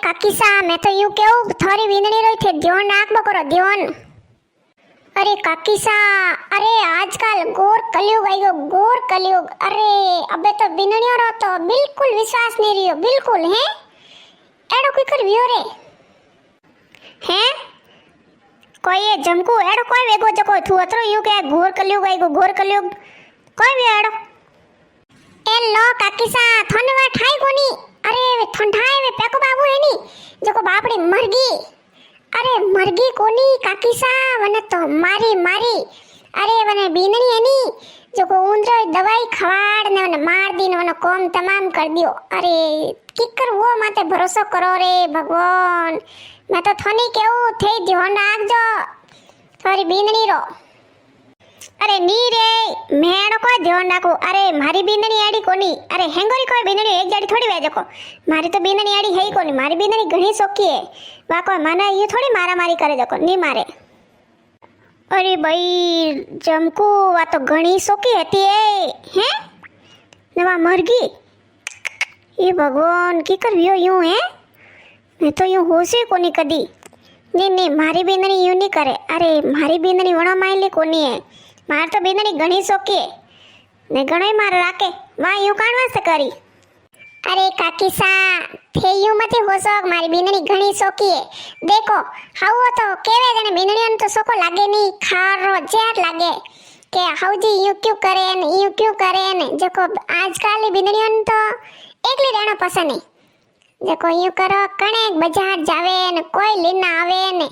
काकी सा मैं तो यूं केव थोड़ी बींदनी रही थे ध्यान नाक करो ध्यान। अरे काकी सा अरे आजकल गोर कलयुग आई गयो गोर कलयुग। अरे अबे तो बींदनियो रो तो बिल्कुल विश्वास नहीं रियो बिल्कुल है एड़ो कोई कर वियो रे हैं कोई ये जमकू एड़ो कोई वेगो जको थू अतरो यूं के घोर कलयुग आई गयो घोर कलयुग कोई भी एड़ो ए लो काकी सा थनवा ठाई कोनी। अरे वे ठंडाए वे पेको बाबू है नी जको बापड़ी मरगी। अरे मरगी कोनी काकी सा वने तो मारी मारी। अरे वने बीननी है नी जको उंदरो दवाई खवाड़ ने वने मार दी ने वने काम तमाम कर दियो। अरे किकर वो माते भरोसा करो रे भगवान। मैं तो थोनी केऊ थे ध्यान राखजो थारी बीननी रो। अरे नी रे मेड़ो कोई ध्यान राखो। अरे मारी बीननी आड़ी कोनी। अरे हेंगोरी कोई बीननी एक जाड़ी थोड़ी वे जको मारी तो बीननी आड़ी है ही कोनी। मारी बीननी घणी सोकी है वा कोई माने ये थोड़ी मारा मारी करे जको नी मारे। अरे भाई जमकू वा तो घणी सोकी हती है नवा मरगी। ये भगवान की कर वियो यूं है मैं तो यूं होशी कोनी कदी। नहीं नहीं मारी बीननी यूं नहीं करे। अरे मारी बीननी वणो मायली कोनी है मार तो बीननी घणी सोकी है ने घणो मार राके वा यूं काण वास्ते करी। अरे काकी सा थे यूं मती होसो मारी बीननी घणी सोकी है। देखो हाउ तो केवे जने बीननी तो सोको लागे नहीं खारो जेट लागे के हाउजी यूं क्यों करे ने यूं क्यों करे ने जको आजकल बीननी तो एकली रहना पसंद है। जको यूं करो कणे बाजार जावे ने कोई लेना आवे ने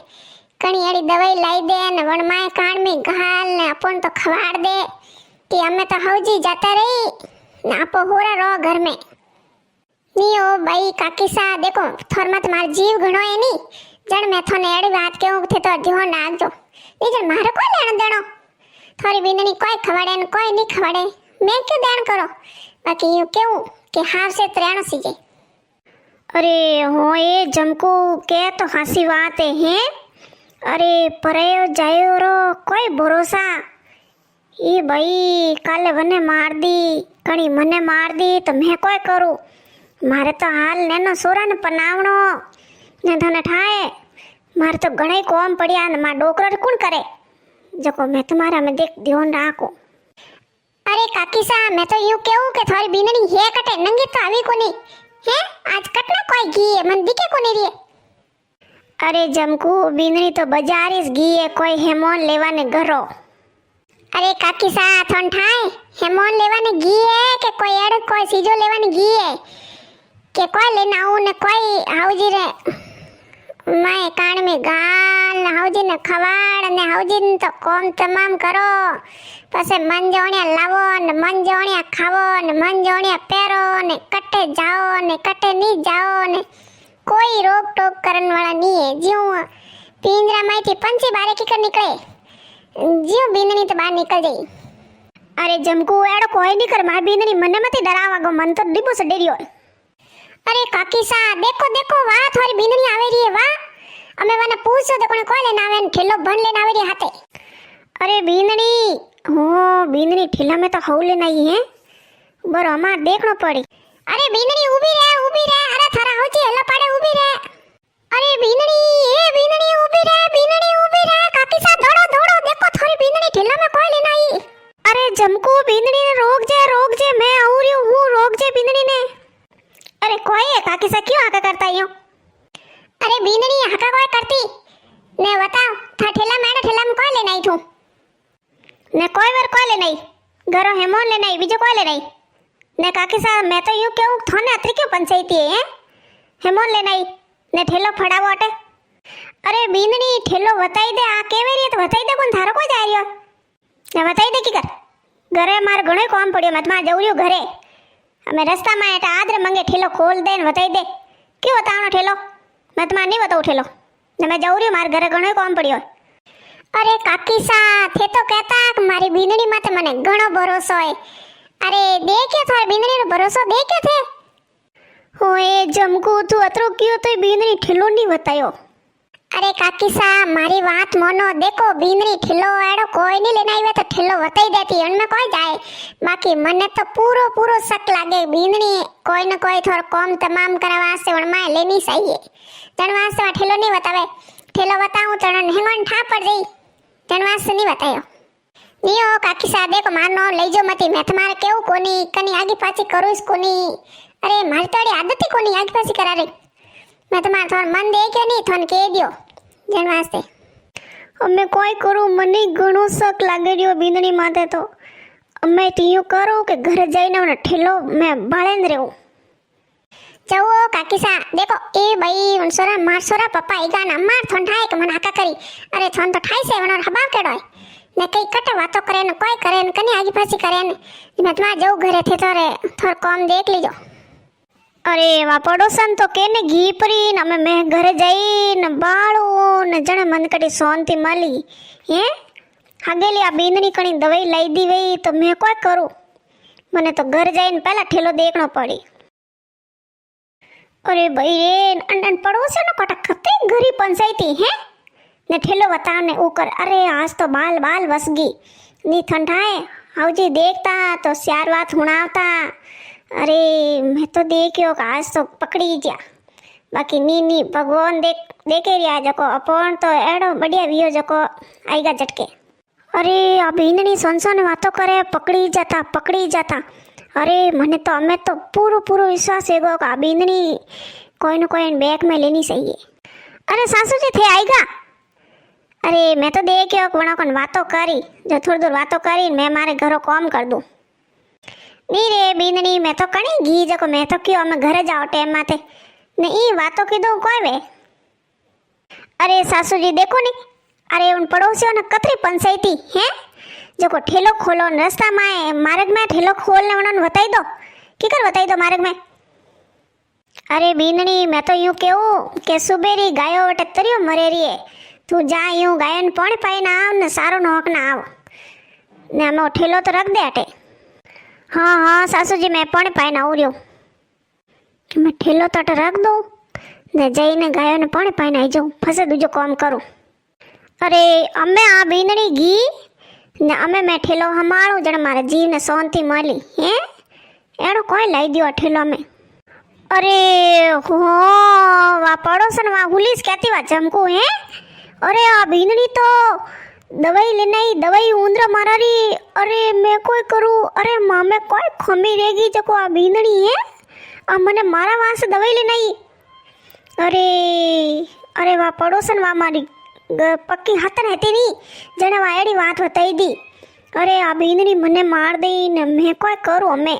कणी एड़ी दवाई लाई दे ने वणमाय कान में घाल ने अपन तो खवाड़ दे कि हमें तो हौजी जाता रही ने आपो होरा रो घर में। नी ओ भाई काकी सा देखो थोर मत मार जीव घणो है नी जण मैं थोने एड़ी बात कहूं थे तो ध्यान राखजो। ई जण मारे कोई लेण देणो थोरी बीननी कोई खवाड़े ने कोई नहीं खवाड़े मैं क्यों देण करो बाकी यूं केऊ के हार से त्रेणो सीजे। अरे हो ये जमकू के तो हंसी बात है हैं? अरे परयो जायो रो कोई भरोसा। ये भाई काले वने मार दी कणी मने मार दी तो मैं कोई करूं मारे तो हाल नेनो सोरा ने पनावणो ने धने ठाए मारे तो घणे कोम पड़िया ने मा डोकरो कौन करे जको मैं तुम्हारा में देख ध्यान राखो। अरे काकी सा मैं तो यूं कहूं के थोड़ी बीननी हे कटे नंगी तो आवी कोनी है आज कटना कोई घी है मन दिखे कोनी रे। अरे जमकू बीननी तो बाजारीस घी है कोई हेमोन लेवाने घरो। अरे काकी सा थोन ठाए हेमोन लेवाने घी है के कोई एड़ कोई सीजो लेवाने घी है के कोई लेना आऊं ने कोई हाउजी रे मैं कान में गाल ने हाउजी ने खवाड़ ने हाउजी ने तो काम तमाम करो पसे मन जोणिया लावो ने मन जोणिया खावो ने मन जोणिया पेरो ने कटे जाओ ने कटे नहीं जाओ ने कोई रोक टोक करने वाला नहीं है। ज्यों पिंजरा में थी पंछी बारे की कर निकले ज्यों बीननी तो बाहर निकल जाई। अरे जमकू एड़ो कोई नहीं कर मार बीननी मने मत डरावा गो मन तो डिबो से डरियो। अरे काकी सा देखो देखो वाह थोड़ी बीननी आवे रही है वाह अमे वने पूछो तो कोई लेना आवे ठेलो भन लेना आवे रही हाथे। अरे बीननी हो बीननी ठेला में तो हौ लेना ही है बरो हमार देखनो पड़ी। अरे बीननी ऊभी रे अरे थारा होची हेलो पाड़े ऊभी रे। अरे बीननी ए बीननी ऊभी रे काकी सा दौड़ो दौड़ो देखो थोड़ी बीननी ठेला में कोई लेना आई। अरे जमकू बीननी ने रोक जे मैं आऊ रही हूं रोक जे बीननी ने। अरे कोई है काकी सा क्यों हाका करता यूं? अरे बीननी हाका कोई करती ने बताओ था ठेला में कोई लेना आई थू ने कोई वर कोई ले नहीं घरो हेमोन ले नहीं बीजो कोई ले नहीं ने काकी सा मैं तो यूं कहूं थोने अतरी क्यों पंचायती है हेमोन ले नहीं ने ठेलो फड़ावो अटे। अरे बीननी ठेलो बताई दे आ केवे री तो बताई दे कोन थारो कोई जा रियो ने बताई दे की कर घरे मार घणो काम पड़ियो मत मार जवरियो घरे हमें रास्ता में एटा आदरे मंगे ठेलो खोल दे ने बताई दे क्यों बतावनो ठेलो मैं तुम्हारे नहीं बताऊं ठेलो ने मैं जवरियो मार घरे घणो काम पड़ियो। अरे काकी सा थे तो कहता कि मारी बीननी माते मने घणो भरोसो है। अरे देखे थारे बीननी रो भरोसो देखे थे होए जमकू तू अतरो क्यों तो बीननी ठेलो नहीं बतायो। अरे काकी सा मारी बात मोनो देखो बींदरी ठेलो एड़ो कोई नहीं लेना आवे तो ठेलो वताई देती उनमें कोई जाए बाकी मने तो पूरो पूरो शक लागे बींदरी कोई न कोई थोड़ा कम तमाम करवा से उनमें लेनी चाहिए जनवास से ठेलो नहीं बतावे ठेलो बताऊं तो हेंगोन ठा पड़ जाई जनवास से नहीं बतायो नियो काकी सा देखो मारनो लई जो मती मैं तुम्हारे केव कोनी कनी आगे पाछी करूस कोनी अरे मारी तोड़ी आदत ही कोनी आगे पाछी करा रही मैं तुम्हारा थोड़ा मन दे के नहीं थोन कह दियो जन वास्ते અમે કોઈ કરું મને ઘણો શક લાગી રહ્યો બીંદણી માથે તો અમે તીયું કરું કે ઘરે જઈને મને ઠેલો મેં ભાળેન રહ્યો जाओ काकी सा देखो ए भाई उनसोरा मारसोरा पप्पा आईगा ना मार थोन ठाए के मन आका करी अरे थोन तो ठाई से वनो हबाव केडोय ने कई कट बातो करे ने कोई करे ने कनी आगी पासी करे ने मैं तुम्हारा जाऊ घरे थे तो रे थोड़ा कम देख लीजो અરે વા પડોશન તો કેને ઘી પરી ને અમે મેં ઘરે જઈને બાળું ને જણે મન કટી સોનથી મળી હે હાગેલી આ બીંદણી કણી દવાઈ લઈ દી વઈ તો મેં કોઈ કરું મને તો ઘરે જઈને પહેલા ઠેલો દેખણો પડી અરે ભાઈ રે અન પડોશે નો કટા કતે ઘરી પંચાયતી હે ને ઠેલો બતાવને ऊकर अरे आज तो बाल बाल वसगी नी ठंडाए हाउजी देखता तो चार बात हुणावता अरे मैं तो देखियो कि आज तो पकड़ी गया बाकी नी भगवान देखे रिया जको अपन तो एड़ो बढ़िया वियो जको आईगा झटके अरे आ बींदणी सोन वातो करे पकड़ी जाता अरे मने तो हमें तो पूरो विश्वास है कि आ बींदणी कोई न कोई बैग में लेनी चाहिए अरे सासू जी थे आईगा अरे मैं तो देखियो कि वणा कोन वातो करी जो थोड़ी दूर वातो करी मैं मारे घरों काम कर दूं नहीं रे बींदणी मैं तो कणी घी जको मैं तो क्यों અમે ઘરે જાઓ ટેમ માથે ને ઈ વાતો કીધું કોઈ વે अरे सासू जी देखो नी अरे उन पड़ोसियों ने कतरी पंचायती हैं जको ठेलो खोलो रास्ता में मार्ग में ठेलो खोलने उन्होंने बताई दो किकर बताई दो मार्ग में अरे बींदणी मैं तो यूं कहूं के सुबेरी गायो वटे तरियो मरे रही है तू जा यूं गायन पानी पाई ना आव ने सारो नोक ना आव ने અમે ठेलो तो रख दे अटे हाँ हाँ सासू जी मैं पानी पाई ना उरियो मैं ठेलो तट रख दूँ ने जईने गायों ने पानी पाई आई जाऊँ फसे दूजो काम करूँ अरे अमे आ बींदणी घी ने अमे मैं ठेलो हमारू जण मारे जीव ने सोनती मली हैं एड़ो कोई लाई दियो ठेलो में अरे हो वा पड़ोसन वा हुलीस कहती वा जमकू हैं अरे आ बींदणी तो दवाई लेना ही दवाई ऊंदरा मारा रही अरे मैं कोई करूँ अरे माँ में कोई खमी रहेगी जको आ बींदणी है आ मने मारा वहाँ से दवाई लेना ही अरे अरे वाह पड़ोसन वाह मारी पक्की हाथन रहती नहीं जने वाह एड़ी बात बताई दी अरे आ बींदणी मने मार दई ने मैं कोई करूँ हमें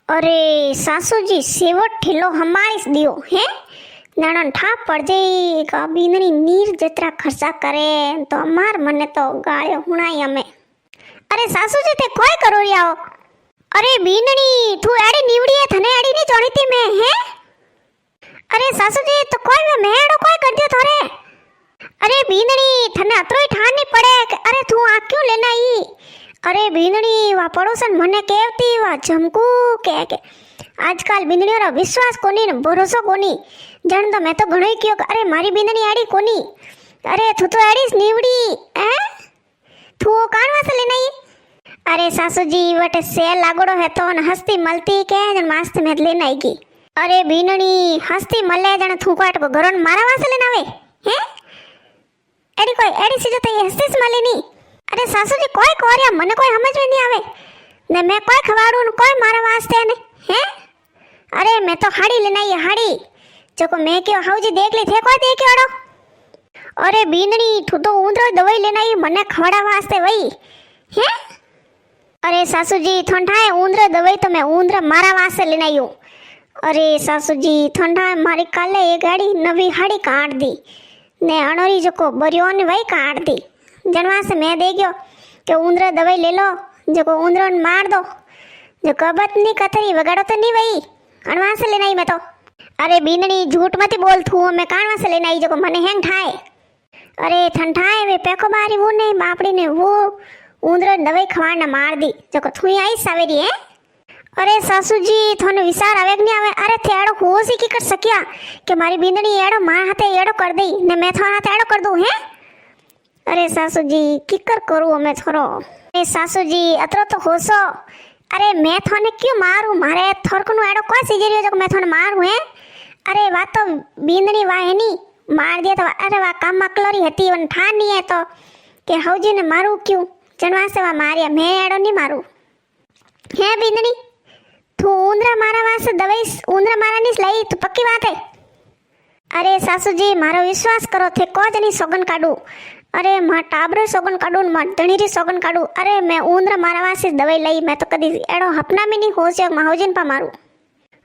अरे सासू जी सेवट ठेलो हमारी दियो हैं नाना ठाप पड़ जाई का बींदणी नीर जतरा खर्चा करे तो अमार मने तो गायो हुणाई हमें अरे सासू जी ते कोई करो रियाओ अरे बींदणी तू एड़ी नीवड़ी है थने एड़ी नहीं जोड़ीती मैं हैं अरे सासू जी तो कोई मैं एड़ो कोई कर दियो थारे अरे बींदणी थने अतरोई ठान नहीं पड़े अरे तू आ क्यों लेना आई अरे बींदणी वा पड़ोसन मने कहती वा जमकू के आजकल बींदणी रा विश्वास कोनी ने भरोसो कोनी जण तो मैं तो घणो ही कियो अरे मारी बींदणी आड़ी कोनी अरे तू तो आड़ीस नीवड़ी हैं तू कान वासे लेना ही अरे सासू जी वटे सेल लागोड़ो है तो हस्ती मलती के जन मास्त में लेना आएगी अरे बींदणी हस्ती मले जण तू काट को घरों मारा वासे लेना वे हैं एड़ी सी जो तो ये हस्ती से मले नहीं अरे सासू जी कोई कोरिया मने कोई समझ में नहीं आवे ने मैं कोई खवाड़ू कोई मारा वास्ते ने हैं अरे मैं तो हाड़ी लेना ही हाड़ी जो मैं क्यों हाउजी देख ली थे कोई देख अड़ो अरे बींदणी तू तो ऊंदरो दवाई लेना ही मने खवाड़ा वास्ते वही हैं अरे सासू जी ठंडाए ऊंदरो दवाई तो मैं ऊंदरा मारा वास्ते लेना ही हूँ अरे सासू जी ठंडाए मारी काले ये गाड़ी नवी हाड़ी काट दी ने अणोरी जो को बरियो ने वही काट दी जनवा से मैं दे गयो कि ऊंदरा दवाई ले लो जो को ऊंदरो मार दो जो कबत नहीं कतरी वगाड़ो तो नहीं वही अणवा से लेना ही मैं तो अरे बींदणी झूठ मत बोल थू मैं कानवा से लेना आई जो मने हैंग ठाए अरे ठंडाए वे पेको बारी वो नहीं बापड़ी ने वो ऊंदरो दवाई खवाना मार दी जो थुई आई सवेरी है अरे सासूजी थोने विचार आवे कि नहीं आवे? अरे थे एड़ो हो सी की कर सकिया कि मारी बींदड़ी एड़ो मार हाथे एड़ो कर दई ने मैं थोड़ा हाथे एड़ो कर दूं हैं? अरे सासूजी की कर करूं मैं थोरो? अरे सासूजी अतरो तो होसो। अरे मैं थोने क्यों मारूं? मारे थोरकनु एड़ो कोई सीजरियो जो मैं थोने मारूं हैं? अरे वा तो बींदड़ी वा है नी मार दिया तो अरे वा काम मकलोरी हती वन ठान नहीं है तो के हौजी ने मारू क्यों? जनवा से वा मारिया मैं एड़ो नहीं मारू है बींदड़ी। तू ऊंदरा मारा वास्ते दवाई ऊंदरा मारा नहीं लाई तो पक्की बात है। अरे सासूजी मारो विश्वास करो थे कोज नहीं सोगन काढू। अरे मां टाबरो सोगन काढू मां धणीरी सोगन काढू। अरे मैं ऊंदरा मारा वास्ते दवाई लाई मैं तो कदी एड़ो हपना में नहीं हो से माहोजन पा मारू।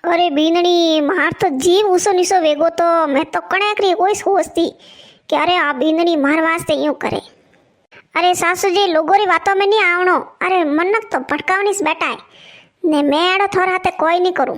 अरे बींदड़ी मार तो जीव ऊसो निसो वेगो तो मैं तो कणेकरी कोई सोचती कि अरे आ बींदड़ी मार वास्ते यूं करे। अरे सासूजी लोगोरी बातों में नहीं आवणो। अरे मनक तो भटकावनी बेटा है ने मैं एड़ो थोड़ा हाथे कोई नहीं करूं।